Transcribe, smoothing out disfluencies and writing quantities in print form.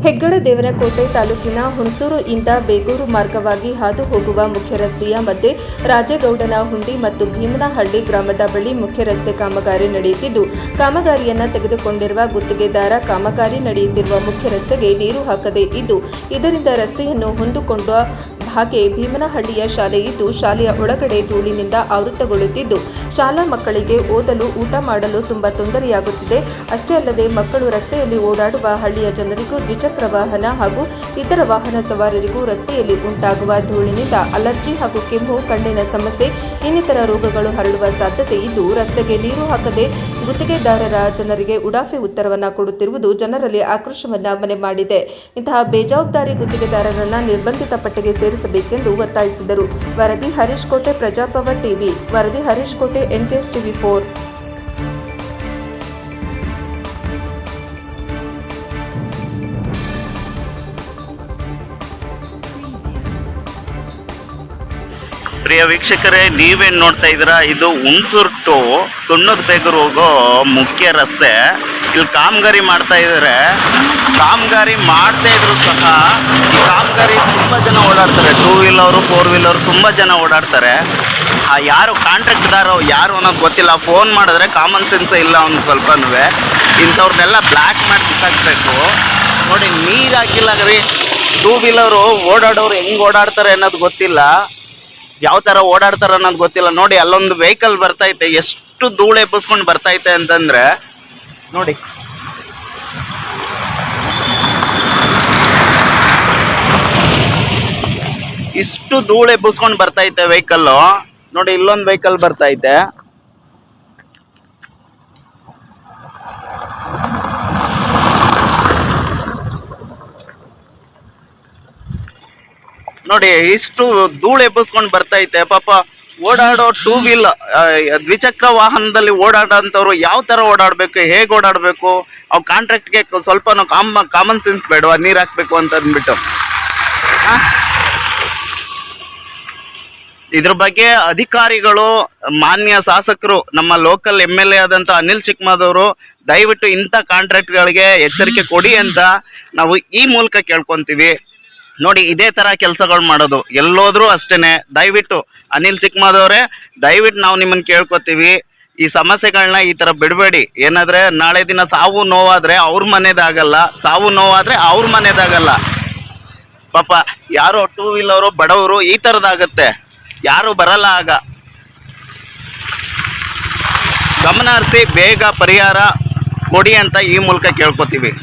ಹೆಗ್ಗಡದೇವನಕೋಟೆ ತಾಲೂಕಿನ ಹುಣಸೂರು ಇಂದ ಬೇಗೂರು ಮಾರ್ಗವಾಗಿ ಹಾದು ಹೋಗುವ ಮುಖ್ಯ ರಸ್ತೆಯ ಮಧ್ಯೆ ರಾಜೇಗೌಡನ ಹುಂಡಿ ಮತ್ತು ಭೀಮನಹಳ್ಳಿ ಗ್ರಾಮದ ಬಳಿ ಮುಖ್ಯ ರಸ್ತೆ ಕಾಮಗಾರಿ ನಡೆಯುತ್ತಿದ್ದು, ಕಾಮಗಾರಿಯನ್ನು ತೆಗೆದುಕೊಂಡಿರುವ ಗುತ್ತಿಗೆದಾರ ಕಾಮಗಾರಿ ನಡೆಯುತ್ತಿರುವ ಮುಖ್ಯ ರಸ್ತೆಗೆ ನೀರು ಹಾಕದೇ ಇದ್ದು, ಇದರಿಂದ ರಸ್ತೆಯನ್ನು ಹೊಂದಿಕೊಂಡ ಹಾಗೆ ಭೀಮನಹಳ್ಳಿಯ ಶಾಲೆ ಇದ್ದು, ಶಾಲೆಯ ಒಳಗಡೆ ಧೂಳಿನಿಂದ ಆವೃತಗೊಳ್ಳುತ್ತಿದ್ದು, ಶಾಲಾ ಮಕ್ಕಳಿಗೆ ಓದಲು ಊಟ ಮಾಡಲು ತುಂಬಾ ತೊಂದರೆಯಾಗುತ್ತಿದೆ. ಅಷ್ಟೇ ಅಲ್ಲದೆ ಮಕ್ಕಳು ರಸ್ತೆಯಲ್ಲಿ ಓಡಾಡುವ ಹಳ್ಳಿಯ ಜನರಿಗೂ ದ್ವಿಚಕ್ರ ವಾಹನ ಹಾಗೂ ಇತರ ವಾಹನ ಸವಾರರಿಗೂ ರಸ್ತೆಯಲ್ಲಿ ಉಂಟಾಗುವ ಧೂಳಿನಿಂದ ಅಲರ್ಜಿ ಹಾಗೂ ಕೆಮ್ಮು, ಕಣ್ಣಿನ ಸಮಸ್ಯೆ ಇನ್ನಿತರ ರೋಗಗಳು ಹರಡುವ ಸಾಧ್ಯತೆ ಇದ್ದು, ರಸ್ತೆಗೆ ನೀರು ಹಾಕದೆ ಗುತ್ತಿಗೆದಾರರ ಜನರಿಗೆ ಉಡಾಫೆ ಉತ್ತರವನ್ನು ಕೊಡುತ್ತಿರುವುದು ಜನರಲ್ಲಿ ಆಕ್ರೋಶವನ್ನ ಮನೆ ಮಾಡಿದೆ. ಇಂತಹ ಬೇಜವಾಬ್ದಾರಿ ಗುತ್ತಿಗೆದಾರರನ್ನ ನಿರ್ಬಂಧಿತ ಪಟ್ಟಿಗೆ ಸೇರಿಸಬೇಕೆಂದು ಒತ್ತಾಯಿಸಿದರು. ವರದಿ ಹರೀಶ್ ಕೋಟೆ, ಪ್ರಜಾಪವರ್ ಟಿವಿ. ವರದಿ ಹರೀಶ್ ಕೋಟೆ, NKS TV 4. ಪ್ರಿಯ ವೀಕ್ಷಕರೇ, ನೀವೇನು ನೋಡ್ತಾ ಇದ್ದೀರಾ, ಇದು ಹುಣಸೂರು ಟು ಸುಣ್ಣದ ಬೇಗೂರು ಹೋಗೋ ಮುಖ್ಯ ರಸ್ತೆ. ಇಲ್ಲಿ ಕಾಮಗಾರಿ ಮಾಡ್ತಾ ಇದ್ದಾರೆ. ಕಾಮಗಾರಿ ಮಾಡ್ತಾ ಇದ್ರು ಸಹ ಈ ಕಾಮಗಾರಿ ತುಂಬ ಜನ ಓಡಾಡ್ತಾರೆ. 2 ವೀಲರು 4 ವೀಲರು ತುಂಬ ಜನ ಓಡಾಡ್ತಾರೆ. ಯಾರು ಕಾಂಟ್ರಾಕ್ಟ್ದಾರೋ ಯಾರು ಅನ್ನೋದು ಗೊತ್ತಿಲ್ಲ. ಫೋನ್ ಮಾಡಿದ್ರೆ ಕಾಮನ್ ಸೆನ್ಸ್ ಇಲ್ಲ ಅವ್ನು ಸ್ವಲ್ಪನೂ. ಇಂಥವ್ರನ್ನೆಲ್ಲ ಬ್ಲ್ಯಾಕ್ ಮಾಡಿ ಬಿಸಾಕಬೇಕು. ನೋಡಿ, ನೀರು ಹಾಕಿಲ್ಲ ರೀ. 2 ವೀಲರು ಓಡಾಡೋರು ಹೆಂಗೆ ಓಡಾಡ್ತಾರೆ ಅನ್ನೋದು ಗೊತ್ತಿಲ್ಲ, ಯಾವ ಥರ ಓಡಾಡ್ತಾರೆ ಅನ್ನೋದು ಗೊತ್ತಿಲ್ಲ. ನೋಡಿ, ಅಲ್ಲೊಂದು ವೆಹಿಕಲ್ ಬರ್ತೈತೆ, ಎಷ್ಟು ಧೂಳು ಎಬ್ಬಿಸ್ಕೊಂಡು ಬರ್ತೈತೆ ಅಂತಂದರೆ ನೋಡಿ. ಇಷ್ಟು ಧೂಳು ಎಬ್ಬಿಸ್ಕೊಂಡು ಬರ್ತೈತೆ ವೆಹಿಕಲ್ಲು. ನೋಡಿ, ಇಲ್ಲೊಂದು ವೆಹಿಕಲ್ ಬರ್ತೈತೆ. ನೋಡಿ, ಇಷ್ಟು ಧೂಳು ಎಬ್ಬಿಸ್ಕೊಂಡು ಬರ್ತೈತೆ. ಪಾಪ ಓಡಾಡೋ 2 ವೀಲ್ ದ್ವಿಚಕ್ರ ವಾಹನದಲ್ಲಿ ಓಡಾಡೋಂಥವ್ರು ಯಾವ ಥರ ಓಡಾಡಬೇಕು, ಹೇಗೆ ಓಡಾಡಬೇಕು? ಅವು ಕಾಂಟ್ರಾಕ್ಟ್ಗೆ ಸ್ವಲ್ಪನೂ ಕಾಮನ್ ಸೆನ್ಸ್ ಬೇಡವಾ? ನೀರು ಹಾಕಬೇಕು ಅಂತ ಅಂದ್ಬಿಟ್ಟು. ಇದ್ರ ಬಗ್ಗೆ ಅಧಿಕಾರಿಗಳು, ಮಾನ್ಯ ಶಾಸಕರು, ನಮ್ಮ ಲೋಕಲ್ MLA ಆದಂಥ ಅನಿಲ್ ಚಿಕ್ಕಮಾದವರು ದಯವಿಟ್ಟು ಇಂಥ ಕಾಂಟ್ರಾಕ್ಟ್ಗಳಿಗೆ ಎಚ್ಚರಿಕೆ ಕೊಡಿ ಅಂತ ನಾವು ಈ ಮೂಲಕ ಕೇಳ್ಕೊತೀವಿ. ನೋಡಿ, ಇದೇ ಥರ ಕೆಲಸಗಳು ಮಾಡೋದು ಎಲ್ಲೋದ್ರೂ ಅಷ್ಟೇ. ದಯವಿಟ್ಟು ಅನಿಲ್ ಚಿಕ್ಕಮಾದವರೇ, ದಯವಿಟ್ಟು ನಾವು ನಿಮ್ಮನ್ನು ಕೇಳ್ಕೊತೀವಿ, ಈ ಸಮಸ್ಯೆಗಳನ್ನ ಈ ಥರ ಬಿಡಬೇಡಿ. ಏನಾದರೆ ನಾಳೆ ದಿನ ಸಾವು ನೋವಾದರೆ ಅವ್ರ ಮನೆದಾಗಲ್ಲ, ಸಾವು ನೋವಾದರೆ ಅವ್ರ ಮನೆದಾಗಲ್ಲ. ಪಾಪ ಯಾರೋ 2 ವೀಲರು ಬಡವರು ಈ ಥರದಾಗತ್ತೆ, ಯಾರು ಬರಲ್ಲ. ಆಗ ಗಮನ ಹರಿಸಿ ಬೇಗ ಪರಿಹಾರ ಕೊಡಿ ಅಂತ ಈ ಮೂಲಕ ಕೇಳ್ಕೊತೀವಿ.